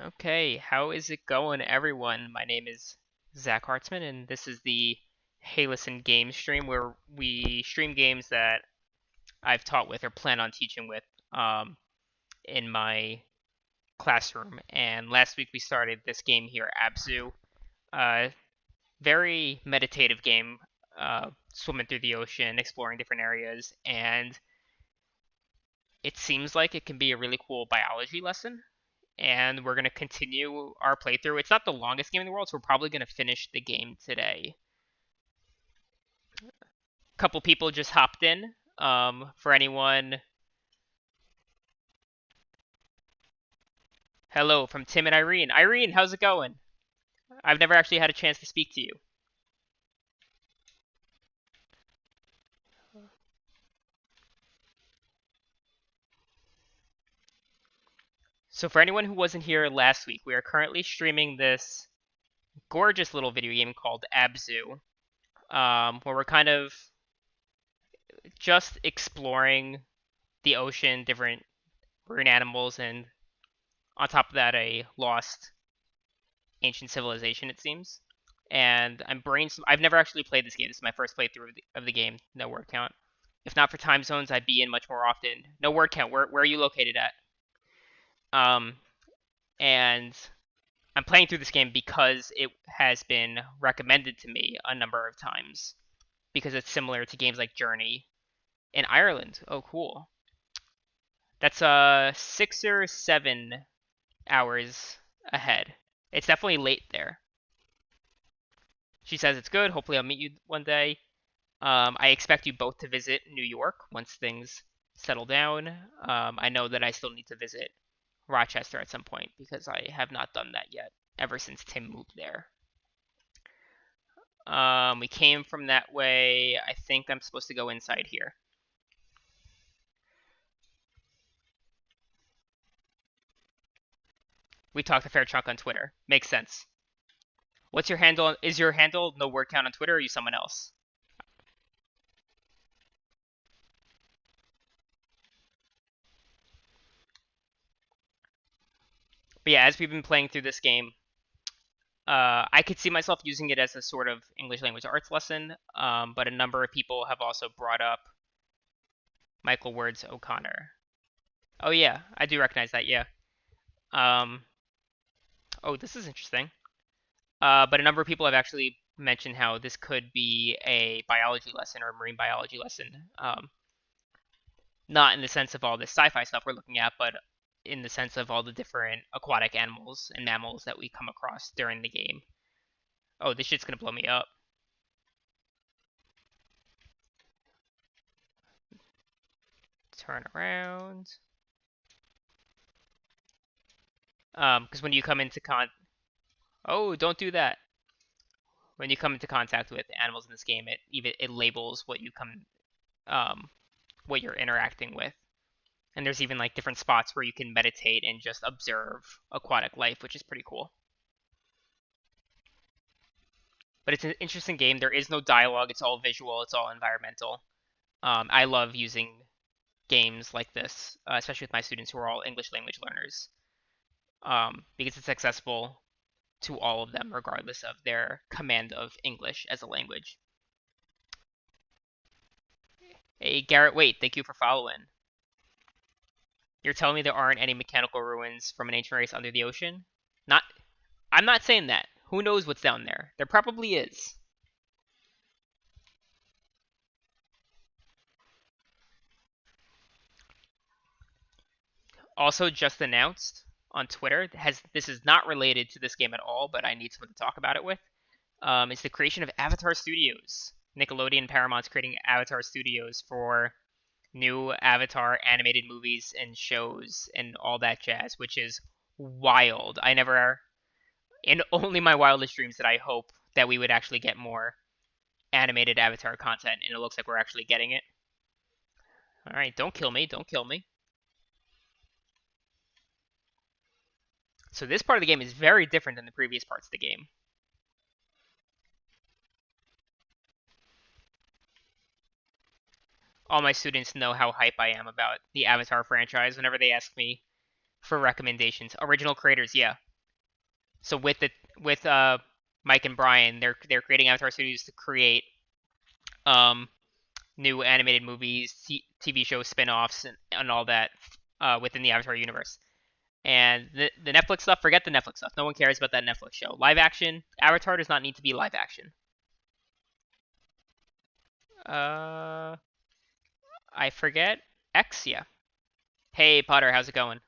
Okay, how is it going, everyone? My name is Zach Hartzman, and this is the Hey Listen Games stream where we stream games that I've taught with or plan on teaching with um, in my classroom. And last week we started this game here, ABZÜ. Very meditative game, swimming through the ocean, exploring different areas, and it seems like it can be a really cool biology lesson. And we're going to continue our playthrough. It's not the longest game in the world, so we're probably going to finish the game today. A couple people just hopped in. For anyone, hello from Tim and Irene. Irene, how's it going? I've never actually had a chance to speak to you. So for anyone who wasn't here last week, we are currently streaming this gorgeous little video game called ABZÜ, where we're kind of just exploring the ocean, different marine animals, and on top of that, a lost ancient civilization, it seems. And I've never actually played this game. This is my first playthrough of the game. No word count. If not for time zones, I'd be in much more often. No word count. Where are you located at? Um, and I'm playing through this game because it has been recommended to me a number of times because it's similar to games like Journey in Ireland. Oh, cool. That's 6 or 7 hours ahead. It's definitely late there. She says it's good. Hopefully, I'll meet you one day. I expect you both to visit New York once things settle down. I know that I still need to visit Rochester at some point because I have not done that yet ever since Tim moved there. We came from that way. I think I'm supposed to go inside here. We talked a fair chunk on Twitter. Makes sense. What's your handle? Is your handle no word count on Twitter, or are you someone else? But yeah, as we've been playing through this game, I could see myself using it as a sort of English language arts lesson, but a number of people have also brought up Michael Ward's O'Connor. Oh yeah, I do recognize that. Yeah. Um, oh, this is interesting. But a number of people have actually mentioned how this could be a biology lesson or a marine biology lesson. Not in the sense of all this sci-fi stuff we're looking at, but in the sense of all the different aquatic animals and mammals that we come across during the game. Oh, this shit's gonna blow me up. Turn around. Because when you come into oh, don't do that. When you come into contact with animals in this game, it labels what you what you're interacting with. And there's even like different spots where you can meditate and just observe aquatic life, which is pretty cool. But it's an interesting game. There is no dialogue. It's all visual. It's all environmental. I love using games like this, especially with my students who are all English language learners, because it's accessible to all of them, regardless of their command of English as a language. Hey, Garrett, wait, thank you for following. You're telling me there aren't any mechanical ruins from an ancient race under the ocean? Not, I'm not saying that. Who knows what's down there? There probably is. Also, just announced on Twitter, this is not related to this game at all, but I need someone to talk about it with. Is the creation of Avatar Studios. Nickelodeon and Paramount's creating Avatar Studios for new Avatar animated movies and shows and all that jazz, which is wild. I never, in only my wildest dreams, did I hope that we would actually get more animated Avatar content, and it looks like we're actually getting it. All right, don't kill me, don't kill me. So this part of the game is very different than the previous parts of the game. All my students know how hype I am about the Avatar franchise whenever they ask me for recommendations. Original creators, yeah. So with Mike and Brian, they're creating Avatar Studios to create um new animated movies, TV shows, spin-offs, and all that within the Avatar universe. And the Netflix stuff, forget the Netflix stuff. No one cares about that Netflix show. Live action, Avatar does not need to be live action. Uh, I forget. X, yeah. Hey Potter, how's it going?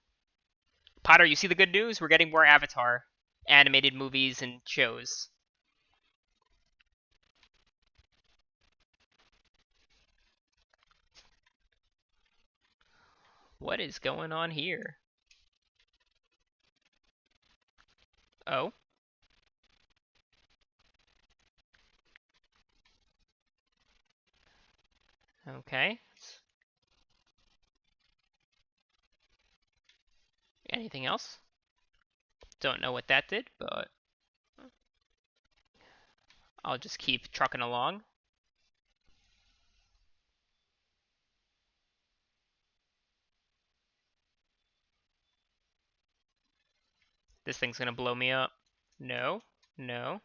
Potter, you see the good news? We're getting more Avatar animated movies and shows. What is going on here? Oh, okay. Anything else? Don't know what that did, but I'll just keep trucking along. This thing's gonna blow me up. No, no.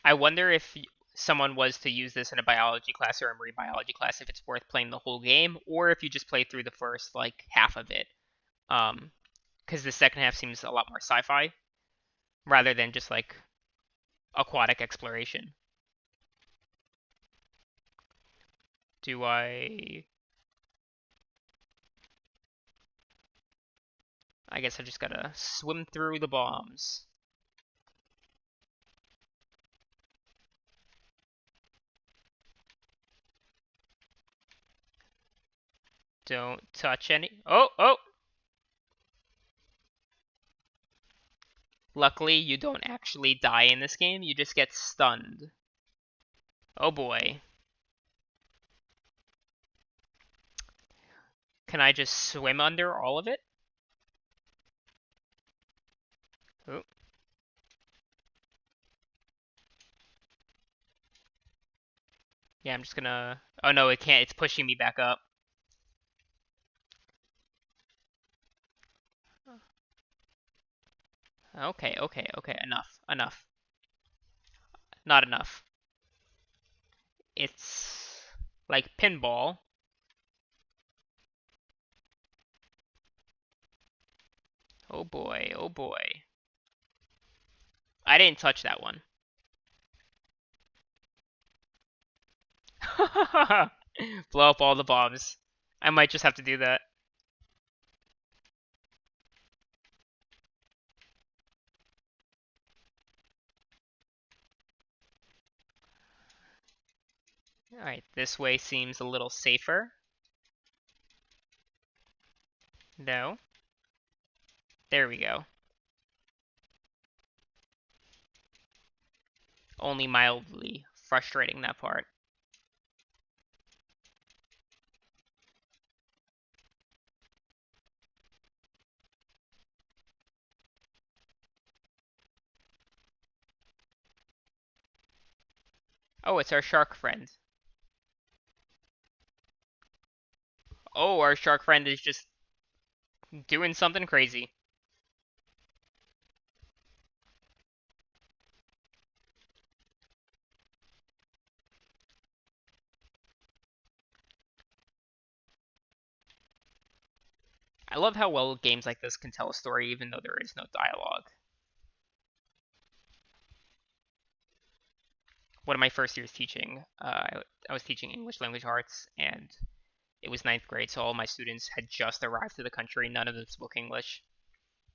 I wonder if someone was to use this in a biology class or a marine biology class, if it's worth playing the whole game, or if you just play through the first like half of it. Because the second half seems a lot more sci-fi rather than just like aquatic exploration. Do I? I guess I just gotta swim through the bombs. Don't touch any. Oh, oh! Luckily, you don't actually die in this game. You just get stunned. Oh boy. Can I just swim under all of it? Oh. Yeah, I'm just gonna. Oh no, it can't. It's pushing me back up. Okay, okay, okay. Enough. Enough. Not enough. It's like pinball. Oh boy, oh boy. I didn't touch that one. Blow up all the bombs. I might just have to do that. Alright, this way seems a little safer. No. There we go. Only mildly frustrating, that part. Oh, it's our shark friend. Oh, our shark friend is just doing something crazy. I love how well games like this can tell a story even though there is no dialogue. One of my first years teaching, I was teaching English language arts, and it was ninth grade, so all my students had just arrived to the country. None of them spoke English.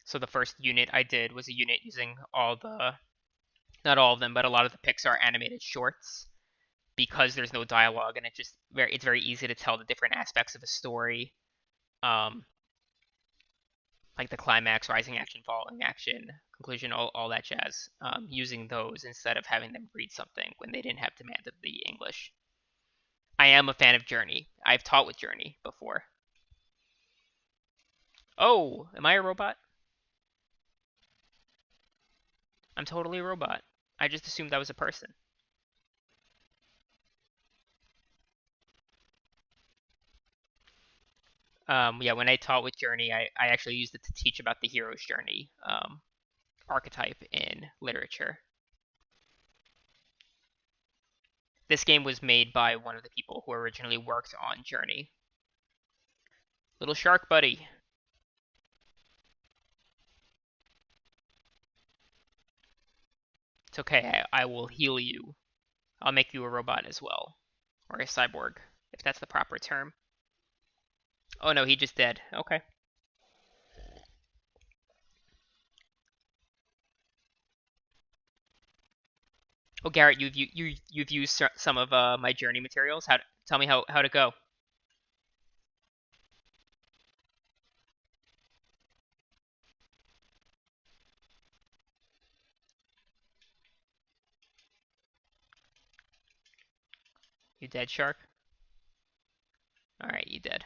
So the first unit I did was a unit using all the, not all of them, but a lot of the Pixar animated shorts because there's no dialogue and it's very easy to tell the different aspects of a story, um, like the climax, rising action, falling action, conclusion, all that jazz, using those instead of having them read something when they didn't have demand of the English. I am a fan of Journey. I've taught with Journey before. Oh, am I a robot? I'm totally a robot. I just assumed I was a person. Yeah, when I taught with Journey, I actually used it to teach about the hero's journey archetype in literature. This game was made by one of the people who originally worked on Journey. Little shark buddy. It's okay, I will heal you. I'll make you a robot as well. Or a cyborg, if that's the proper term. Oh no, he just dead. Okay. Oh, Garrett, you've used some of my Journey materials. Tell me how to go. You dead, shark? Alright, you dead.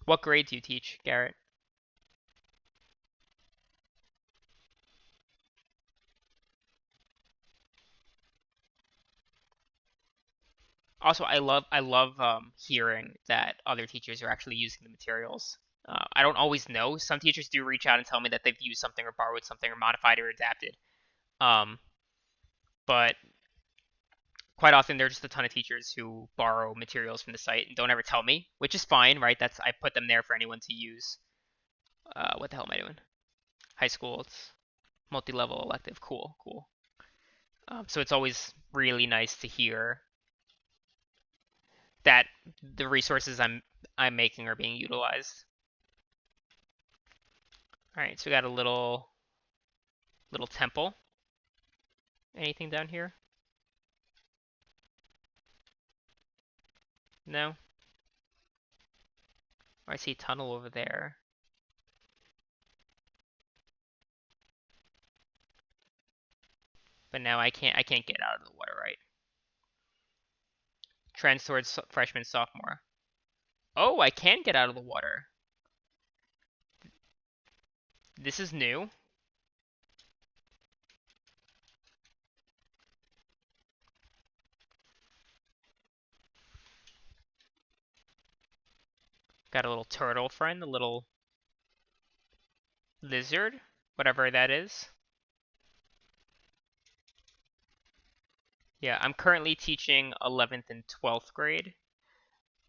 What grade do you teach, Garrett? Also, I love hearing that other teachers are actually using the materials. I don't always know. Some teachers do reach out and tell me that they've used something or borrowed something or modified or adapted. Um, but quite often there's just a ton of teachers who borrow materials from the site and don't ever tell me, which is fine, right? That's I put them there for anyone to use. What the hell am I doing? High school, it's multi-level elective. Cool, cool. So it's always really nice to hear that the resources I'm making are being utilized. All right, so we got a little temple. Anything down here? No. Oh, I see a tunnel over there. But now I can't get out of the water, right? Trends towards freshman sophomore. Oh, I can get out of the water. This is new. Got a little turtle friend, a little lizard, whatever that is. Yeah, I'm currently teaching 11th and 12th grade.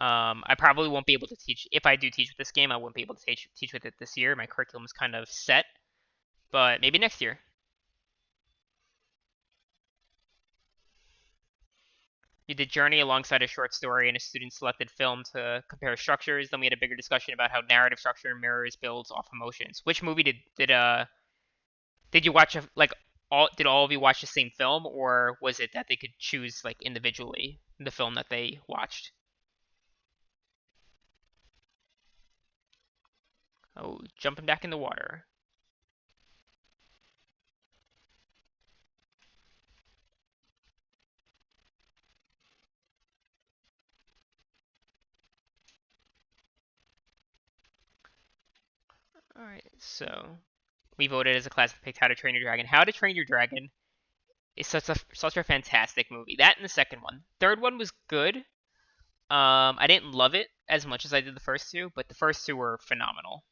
I probably won't be able to teach, if I do teach with this game, I won't be able to teach with it this year. My curriculum is kind of set, but maybe next year. You did Journey alongside a short story and a student-selected film to compare structures. Then we had a bigger discussion about how narrative structure mirrors builds off emotions. Which movie did you watch? Like all of you watch the same film, or was it that they could choose like individually the film that they watched? Oh, jumping back in the water. All right, so we voted as a class to pick How to Train Your Dragon. How to Train Your Dragon is such a fantastic movie. That and the second one. Third one was good. I didn't love it as much as I did the first two, but the first two were phenomenal.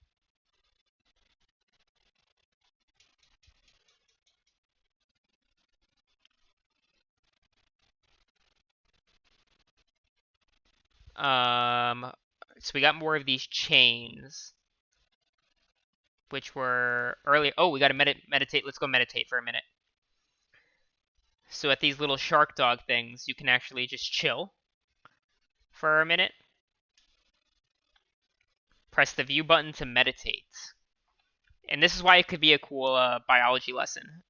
Um, so we got more of these chains, which were earlier. Oh, we got to meditate. Let's go meditate for a minute. So at these little shark dog things, you can actually just chill for a minute. Press the view button to meditate. And this is why it could be a cool biology lesson.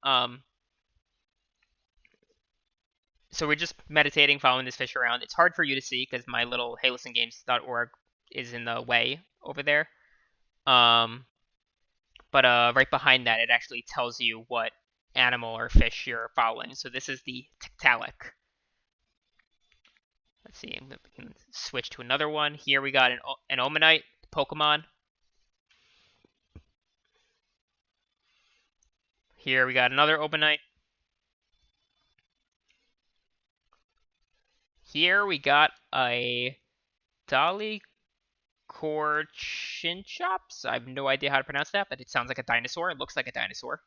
So we're just meditating, following this fish around. It's hard for you to see because my little heylistengames.org is in the way over there. Um, but right behind that, it actually tells you what animal or fish you're following. So this is the Tiktaalik. Let's see, we can switch to another one. Here we got an Omanite Pokemon. Here we got another Omanite. here we got a Dolly Corchinchops. I have no idea how to pronounce that, but it sounds like a dinosaur. It looks like a dinosaur.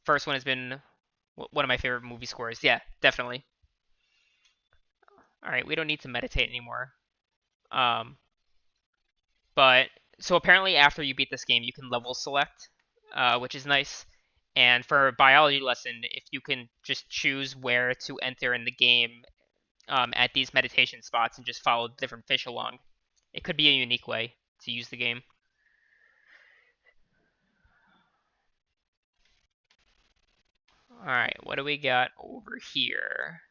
First one has been one of my favorite movie scores. Yeah, definitely. All right, we don't need to meditate anymore. Um, but so apparently after you beat this game, you can level select, which is nice. And for a biology lesson, if you can just choose where to enter in the game at these meditation spots and just follow different fish along, it could be a unique way to use the game. All right, what do we got over here?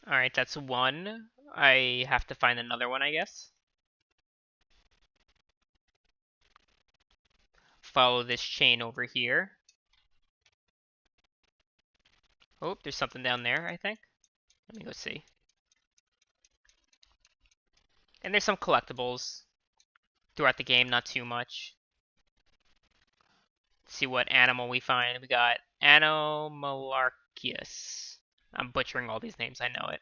All right, that's one. I have to find another one, I guess. Follow this chain over here. Oh, there's something down there, I think. Let me go see. And there's some collectibles throughout the game, not too much. Let's see what animal we find. We got Anomalarchius. I'm butchering all these names, I know it.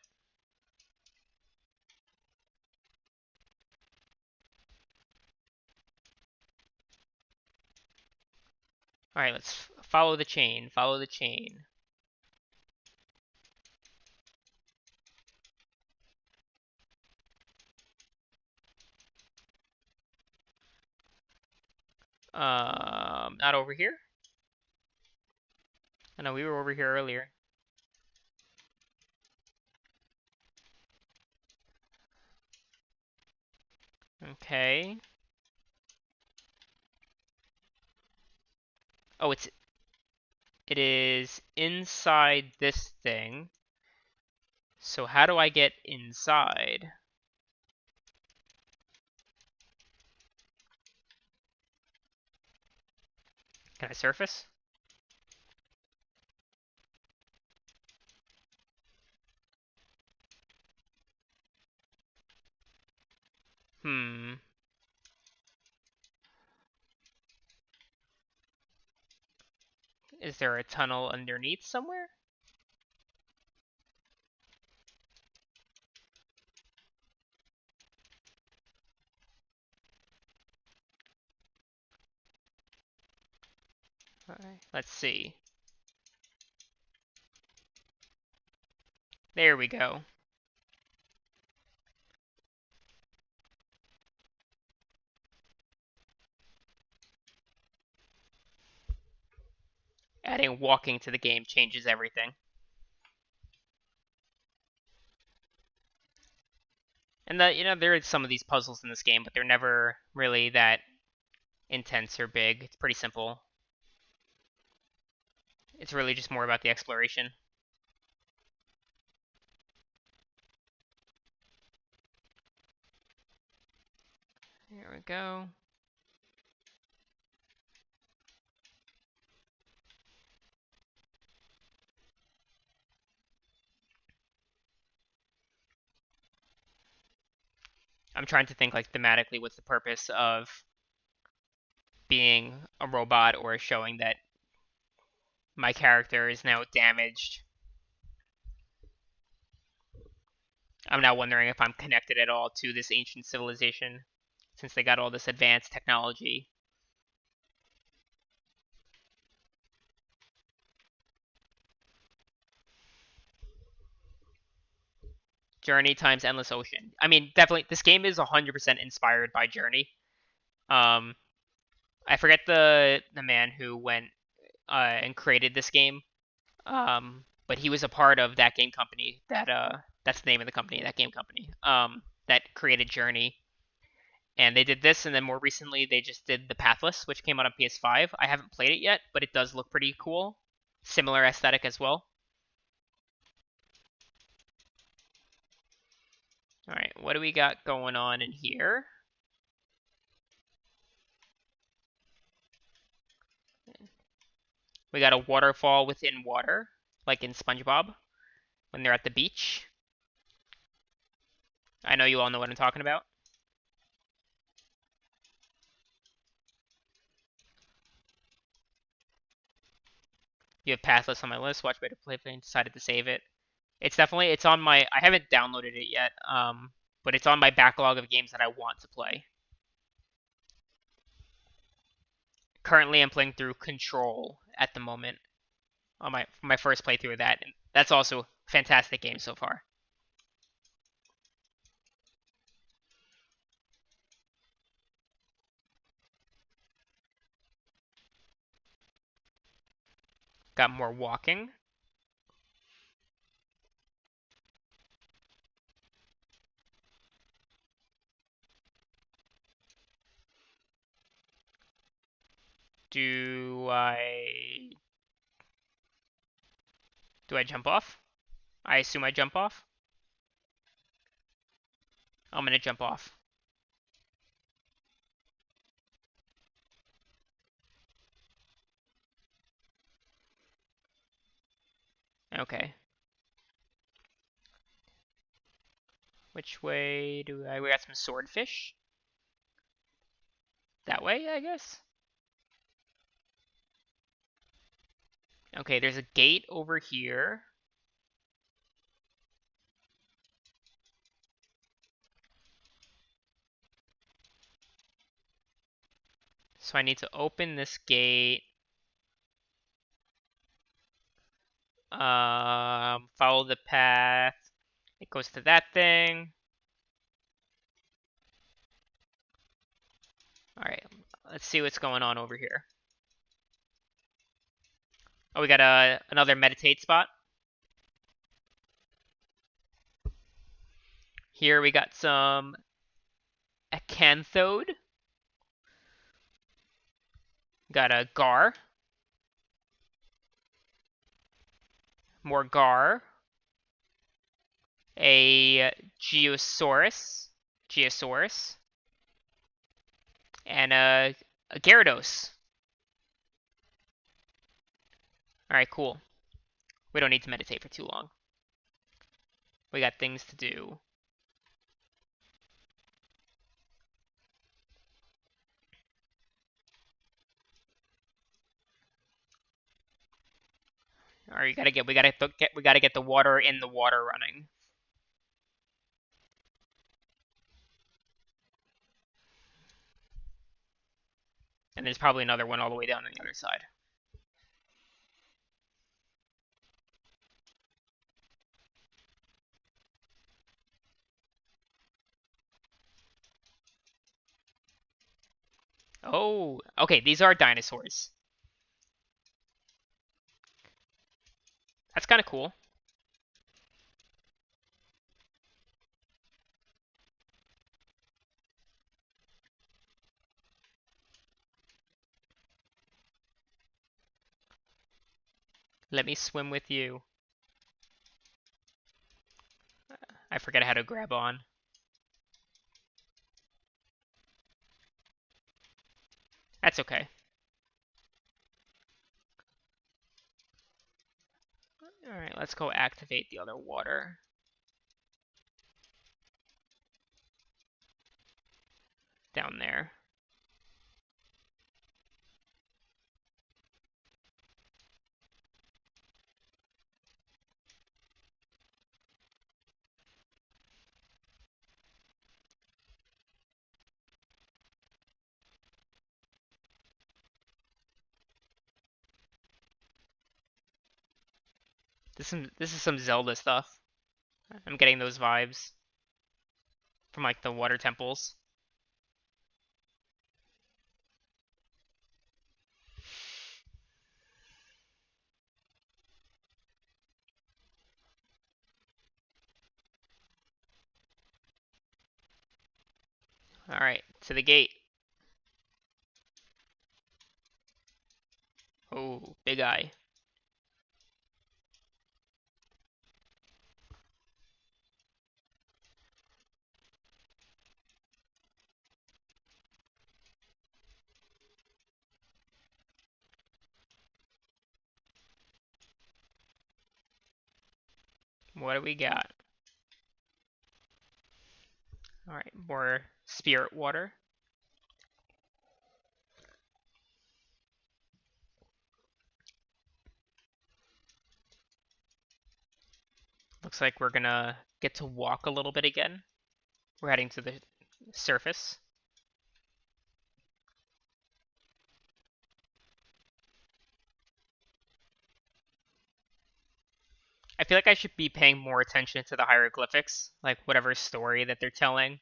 Alright, let's follow the chain. Follow the chain. Not over here? I know we were over here earlier. Okay. Oh, it is inside this thing. So how do I get inside? Can I surface? Hmm. Is there a tunnel underneath somewhere? Alright, let's see. There we go. Adding walking to the game changes everything. And there are some of these puzzles in this game, but they're never really that intense or big. It's pretty simple. It's really just more about the exploration. Here we go. I'm trying to think like thematically what's the purpose of being a robot or showing that my character is now damaged. I'm now wondering if I'm connected at all to this ancient civilization since they got all this advanced technology. Journey times Endless Ocean. I mean, definitely, this game is 100% inspired by Journey. Um, I forget the man who went and created this game. But he was a part of that game company. That's the name of the company. That game company. That created Journey, and they did this, and then more recently they just did the Pathless, which came out on PS5. I haven't played it yet, but it does look pretty cool. Similar aesthetic as well. All right, what do we got going on in here? We got a waterfall within water, like in SpongeBob when they're at the beach. I know you all know what I'm talking about. You have Pathless on my list. Watch Better Play and decided to save it. It's on my. I haven't downloaded it yet. But it's on my backlog of games that I want to play. Currently, I'm playing through Control at the moment on my first playthrough of that, and that's also a fantastic game so far. Got more walking. Do I do I jump off? I assume I jump off. I'm gonna jump off. Okay. Which way do I? We got some swordfish. That way, I guess. Okay, there's a gate over here. So I need to open this gate. Follow the path. It goes to that thing. All right, let's see what's going on over here. Oh, we got another meditate spot. Here we got some acanthode. Got a gar. More gar. A Geosaurus. And a Gyarados. Alright, cool. We don't need to meditate for too long. We got things to do. Alright, we gotta get the water in the water running. And there's probably another one all the way down on the other side. Oh, okay, these are dinosaurs. That's kind of cool. Let me swim with you. I forget how to grab on. That's okay. Alright, let's go activate the other water. Down there. This is some Zelda stuff. I'm getting those vibes from like the water temples. Alright, to the gate. Oh, big eye. What do we got? All right, more spirit water. Looks like we're gonna get to walk a little bit again. We're heading to the surface. I feel like I should be paying more attention to the hieroglyphics, like whatever story that they're telling.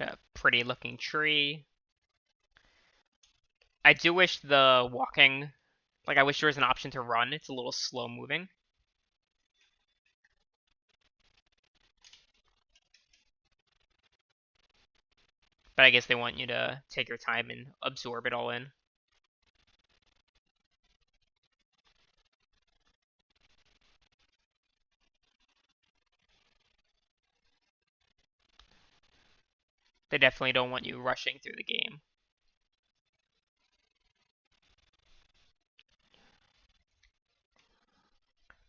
A pretty looking tree. I do wish the walking, like I wish there was an option to run. It's a little slow moving. But I guess they want you to take your time and absorb it all in. They definitely don't want you rushing through the game.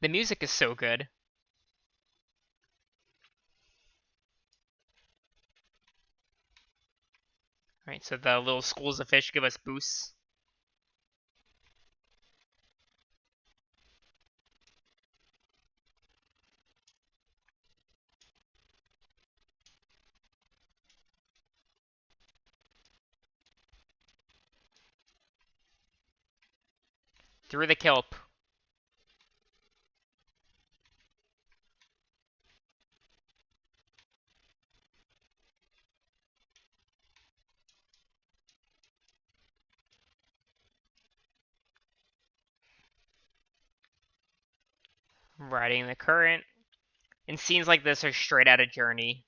The music is so good. Right, so the little schools of fish give us boosts. Through the kelp. Riding the current. And scenes like this are straight out of Journey.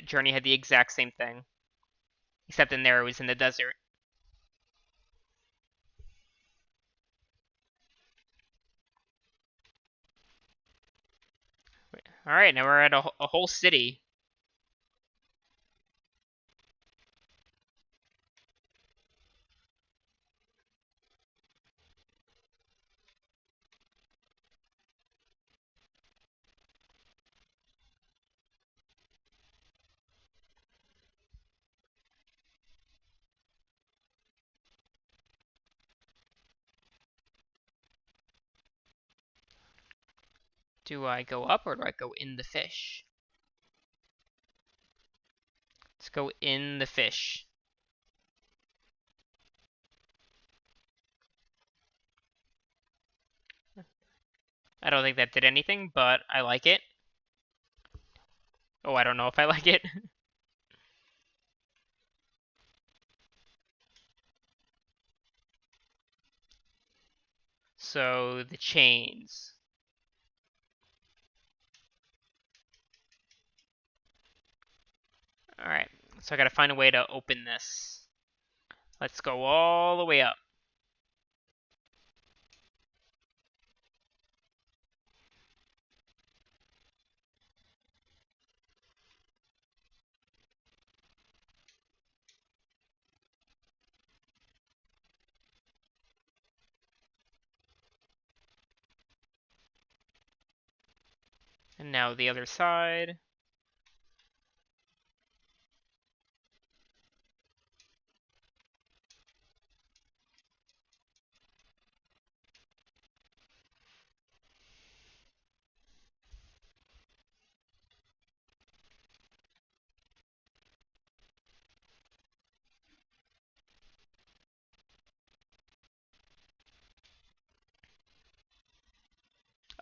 Journey had the exact same thing. Except in there it was in the desert. Alright, now we're at a whole city. Do I go up or do I go in the fish? Let's go in the fish. I don't think that did anything, but I like it. Oh, I don't know if I like it. So, the chains. Alright, so I gotta find a way to open this. Let's go all the way up. And now the other side.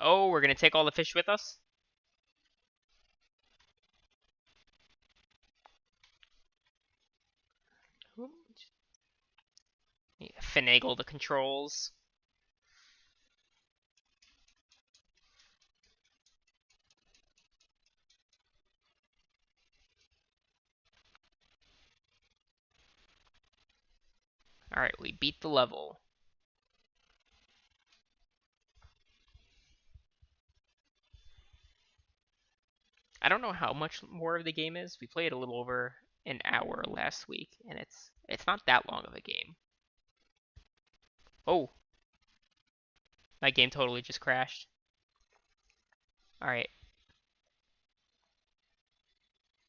Oh, we're gonna take all the fish with us? Finagle the controls. Alright, we beat the level. I don't know how much more of the game is. We played a little over an hour last week, and it's not that long of a game. Oh, my game totally just crashed. All right,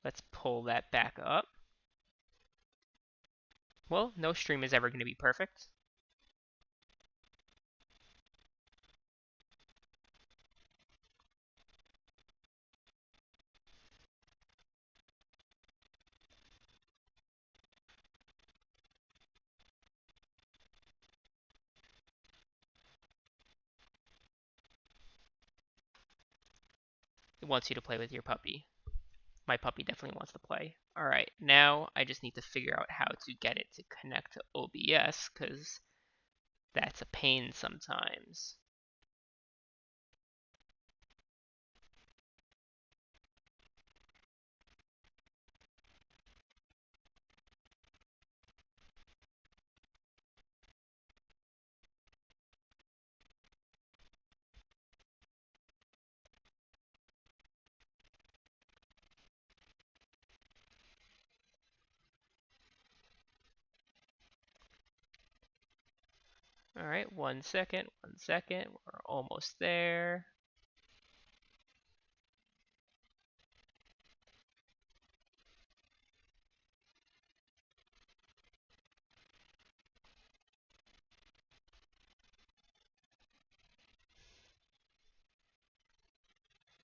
let's pull that back up. Well, no stream is ever going to be perfect. It wants you to play with your puppy. My puppy definitely wants to play. All right, now I just need to figure out how to get it to connect to OBS, because that's a pain sometimes. All right, 1 second, 1 second. We're almost there.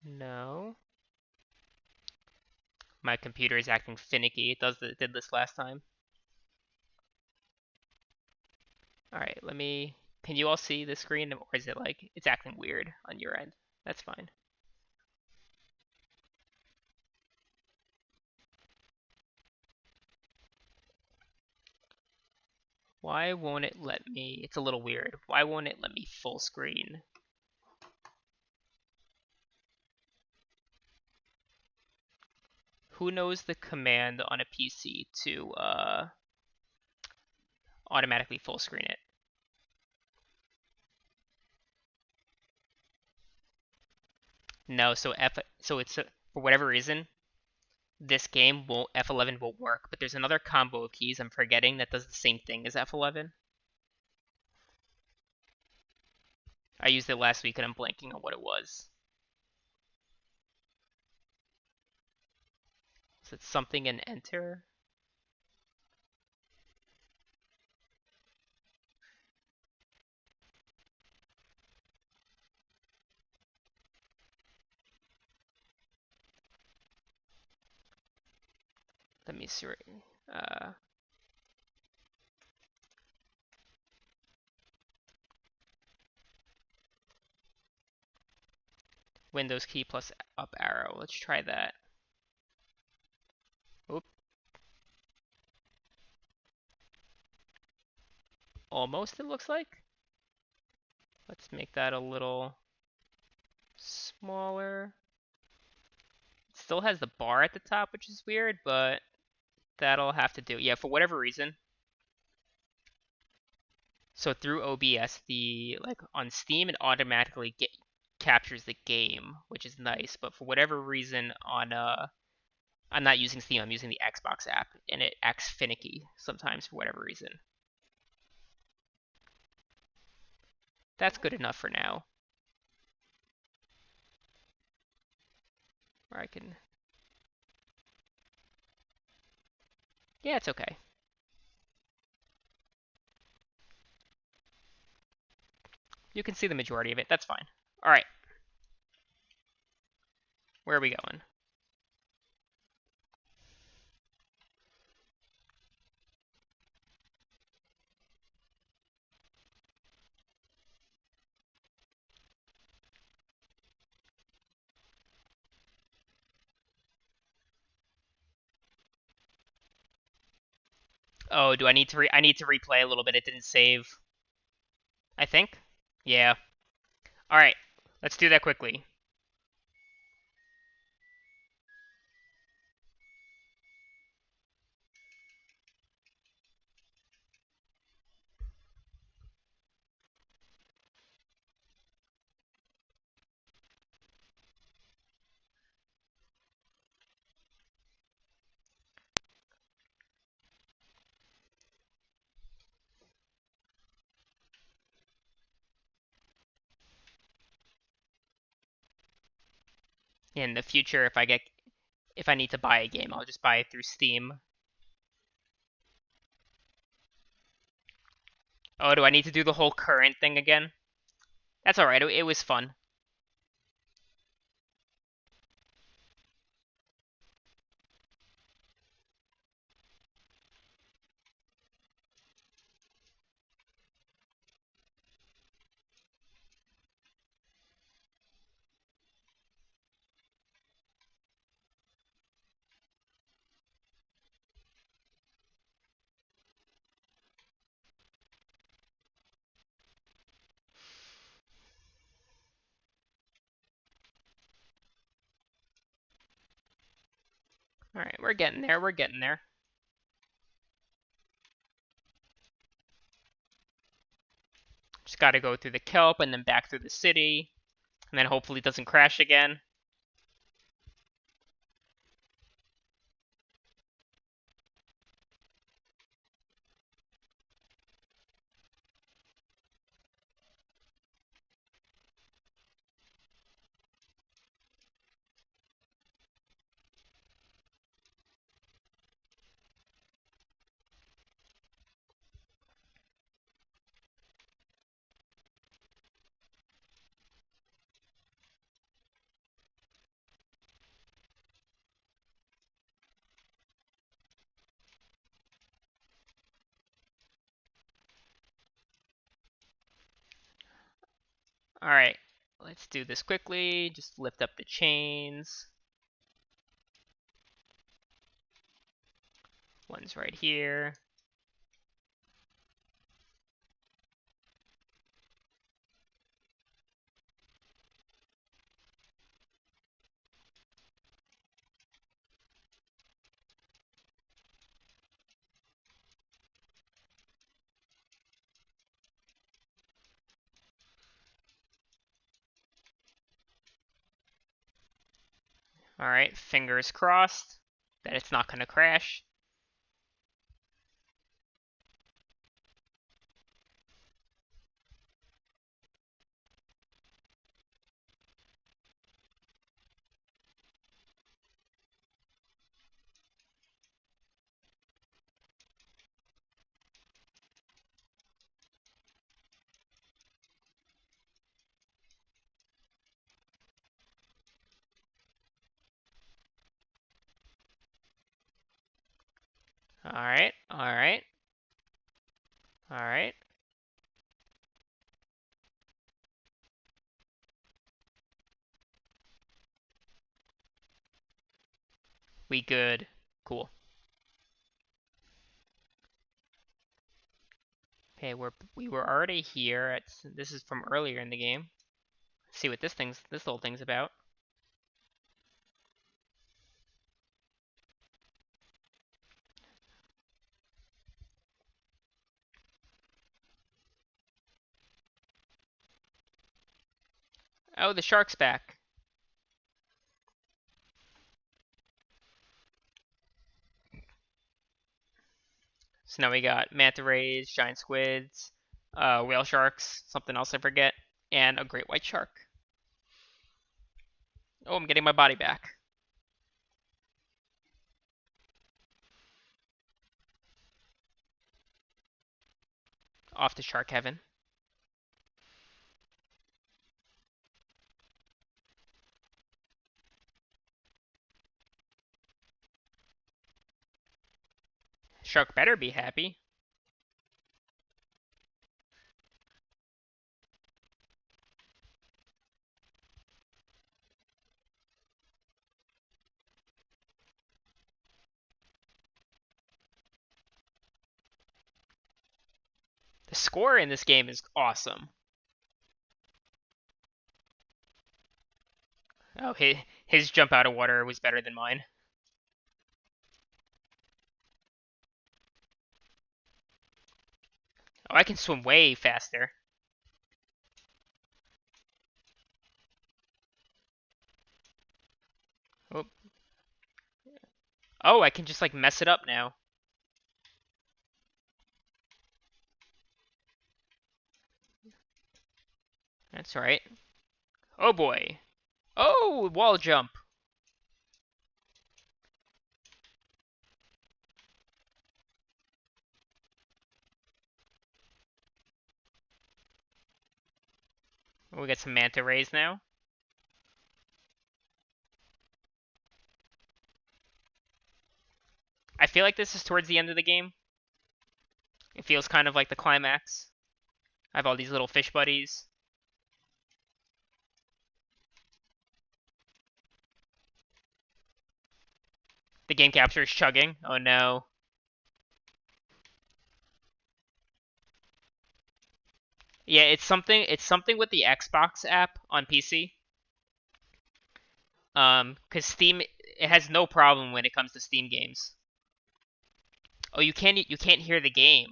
No. My computer is acting finicky. It did this last time. All right, can you all see the screen, or is it like it's acting weird on your end? That's fine. Why won't it let me? It's a little weird. Why won't it let me full screen? Who knows the command on a PC to automatically full screen it? No, so it's for whatever reason this game won't F11 won't work, but there's another combo of keys I'm forgetting that does the same thing as F11. I used it last week and I'm blanking on what it was. Is it something and enter? Let me see. Uh, Windows key plus up arrow. Let's try that. Oop. Almost, it looks like. Let's make that a little smaller. It still has the bar at the top, which is weird, but that'll have to do. Yeah, for whatever reason. So through OBS, the like on Steam, it automatically captures the game, which is nice. But for whatever reason, I'm not using Steam. I'm using the Xbox app, and it acts finicky sometimes for whatever reason. That's good enough for now. Or I can. Yeah, it's okay. You can see the majority of it. That's fine. All right. Where are we going? Oh, do I need to I need to replay a little bit. It didn't save. I think. Yeah. All right. Let's do that quickly. In the future, if I need to buy a game, I'll just buy it through Steam. Oh, do I need to do the whole current thing again? That's alright, it was fun. Alright, we're getting there, we're getting there. Just gotta go through the kelp and then back through the city. And then hopefully it doesn't crash again. Alright, let's do this quickly. Just lift up the chains. One's right here. Alright, fingers crossed that it's not gonna crash. Alright, alright, alright. We good. Cool. Okay, we were already here. This is from earlier in the game. Let's see what this little thing's about. Oh, the shark's back. So now we got manta rays, giant squids, whale sharks, something else I forget, and a great white shark. Oh, I'm getting my body back. Off to shark heaven. Shark better be happy. The score in this game is awesome. Oh, his jump out of water was better than mine. Oh, I can swim way faster. Oh, oh, I can just like mess it up now. That's right. Oh boy. Oh, wall jump. We get some manta rays now. I feel like this is towards the end of the game. It feels kind of like the climax. I have all these little fish buddies. The game capture is chugging. Oh no. Yeah, it's something with the Xbox app on PC. Cause Steam, it has no problem when it comes to Steam games. Oh, you can't hear the game.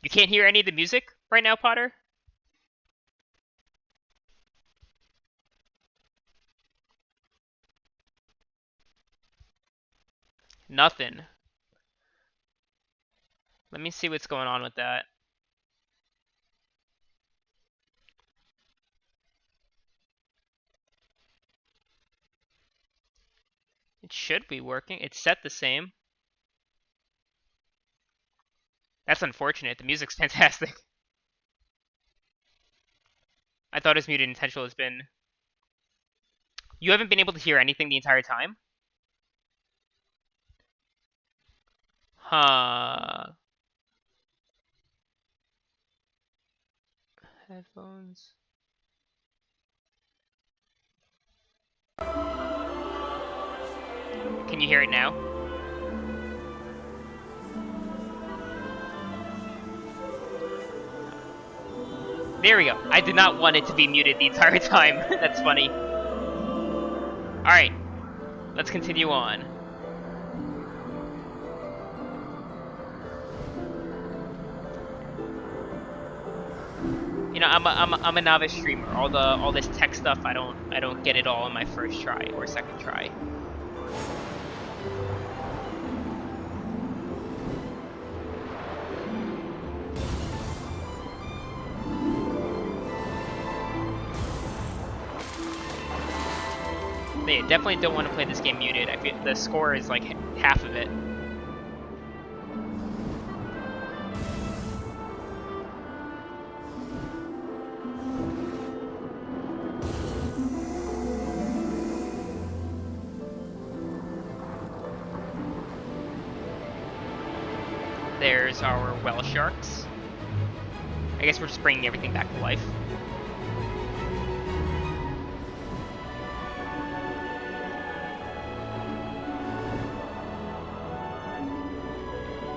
You can't hear any of the music right now, Potter? Nothing. Let me see what's going on with that. It should be working. It's set the same. That's unfortunate. The music's fantastic. I thought it was muted intentional has been... You haven't been able to hear anything the entire time? Huh. Headphones. Can you hear it now? There we go. I did not want it to be muted the entire time. That's funny. Alright. Let's continue on. You know, I'm a novice streamer. All this tech stuff, I don't get it all on my first try or second try. They definitely don't want to play this game muted. I feel the score is like half of it. There's our well sharks. I guess we're just bringing everything back to life.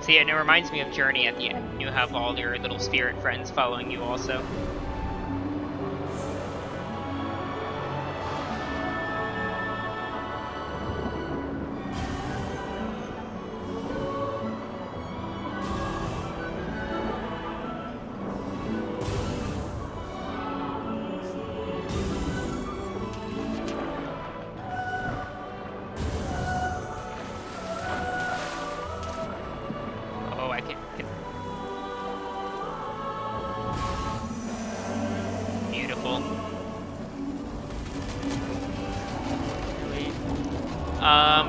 So yeah, and it reminds me of Journey at the end. You have all your little spirit friends following you also.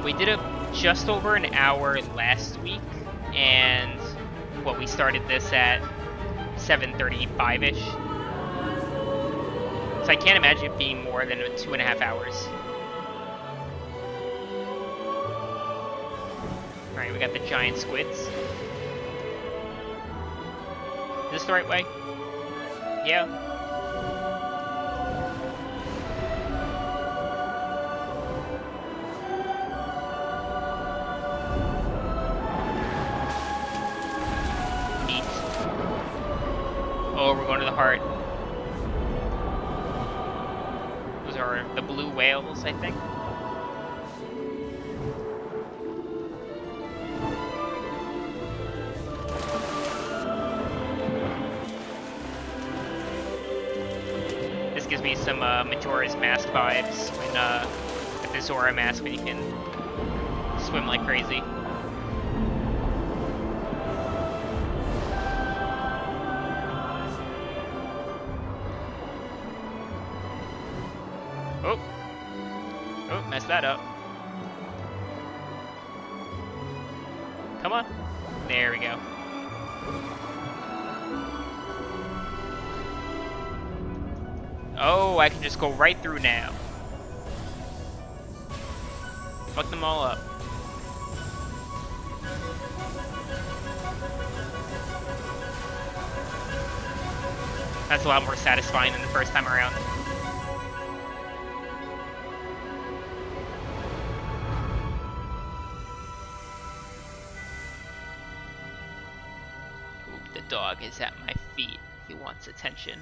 We did it just over an hour last week, and we started this at 7:35-ish. So I can't imagine it being more than 2.5 hours. Alright, we got the giant squids. Is this the right way? Yeah. Oh, we're going to the heart. Those are the blue whales, I think. This gives me some Majora's Mask vibes when with the Zora mask when you can swim like crazy. Oh, messed that up. Come on. There we go. Oh, I can just go right through now. Fuck them all up. That's a lot more satisfying than the first time around. Ooh, the dog is at my feet. He wants attention.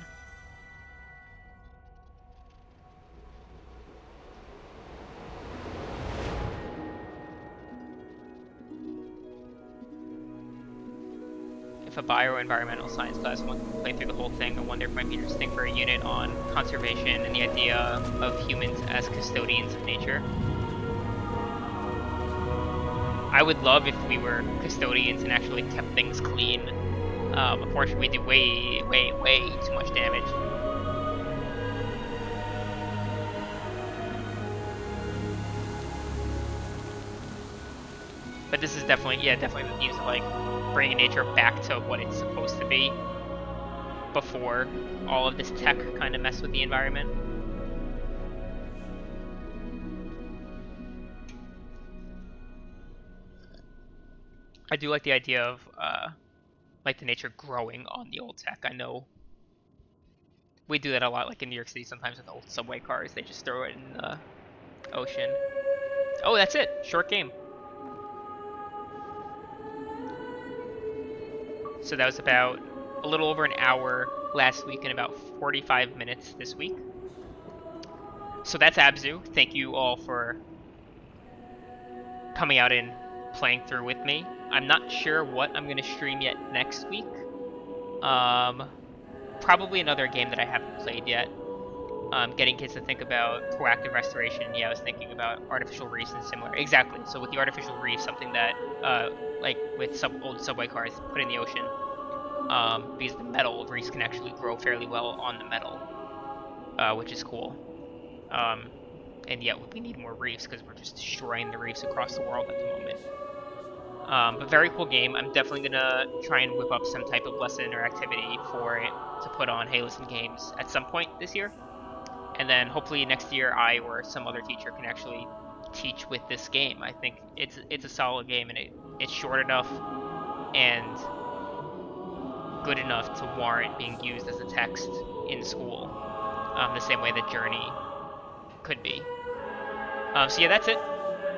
If a bio or environmental science class wants to play through the whole thing, I wonder if it might be interesting for a unit on conservation and the idea of humans as custodians of nature. I would love if we were custodians and actually kept things clean. Unfortunately, we do way too much damage. But this is definitely the themes of like bringing nature back to what it's supposed to be before all of this tech kind of mess with the environment. I do like the idea of like the nature growing on the old tech. I know we do that a lot, like in New York City sometimes with old subway cars. They just throw it in the ocean. Oh, that's it. Short game. So that was about a little over an hour last week and about 45 minutes this week. So that's ABZû. Thank you all for coming out and playing through with me. I'm not sure what I'm going to stream yet next week. Probably another game that I haven't played yet. Getting kids to think about proactive restoration. Yeah, I was thinking about artificial reefs and similar. Exactly. So with the artificial reef, something that, like with old subway cars, put in the ocean. Because the metal reefs can actually grow fairly well on the metal, which is cool. And yet we need more reefs because we're just destroying the reefs across the world at the moment. But very cool game. I'm definitely gonna try and whip up some type of lesson or activity for it to put on Hey Listen Games at some point this year. And then hopefully next year I or some other teacher can actually teach with this game. I think it's a solid game and it's short enough and good enough to warrant being used as a text in school, the same way that Journey could be. So yeah, that's it.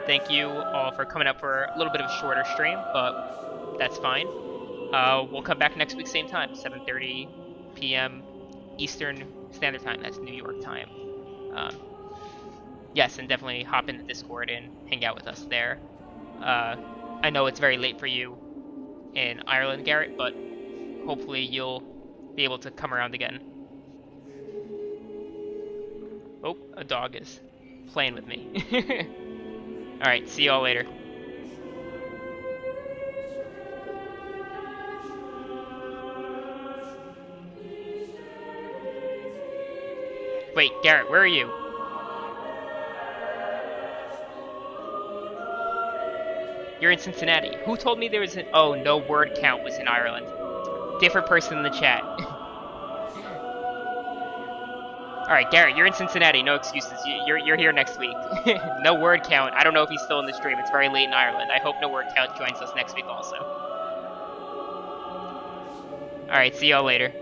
Thank you all for coming up for a little bit of a shorter stream, but that's fine. We'll come back next week, same time, 7:30 p.m. Eastern Standard Time. That's New York time. Yes, and definitely hop in the Discord and hang out with us there. I know it's very late for you in Ireland, Garrett, but hopefully you'll be able to come around again. Oh, a dog is playing with me. Alright, see y'all later. Wait, Garrett, where are you? You're in Cincinnati. Who told me there was an... Oh, no word count was in Ireland. Different person in the chat. Alright, Garrett, you're in Cincinnati. No excuses. You're here next week. No word count. I don't know if he's still in the stream. It's very late in Ireland. I hope no word count joins us next week also. Alright, see y'all later.